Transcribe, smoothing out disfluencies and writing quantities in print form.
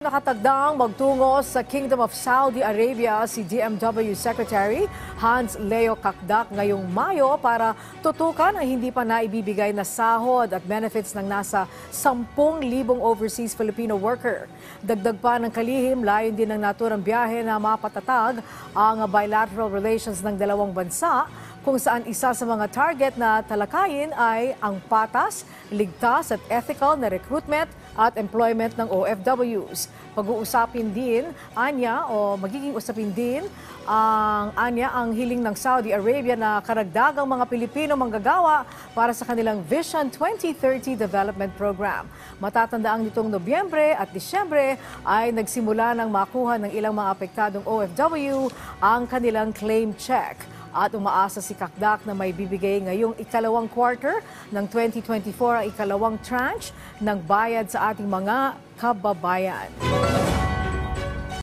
Nakatagdang magtungo sa Kingdom of Saudi Arabia si DMW Secretary Hans Leo Kakdak ngayong Mayo para tutukan ang hindi pa naibibigay na sahod at benefits ng nasa 10,000 overseas Filipino worker. Dagdag pa ng kalihim, layon din ng naturang biyahe na mapatatag ang bilateral relations ng dalawang bansa, kung saan isa sa mga target na talakayin ay ang patas, ligtas at ethical na recruitment at employment ng OFWs. Pag-uusapin din, magiging usapin din ang hiling ng Saudi Arabia na karagdagang mga Pilipino manggagawa para sa kanilang Vision 2030 Development Program. Matatandaang nitong Nobyembre at Disyembre ay nagsimula ng makuha ng ilang mga apektadong OFW ang kanilang claim check. At umaasa si Kakdak na may bibigay ngayong ikalawang quarter ng 2024 ang ikalawang tranche ng bayad sa ating mga kababayan.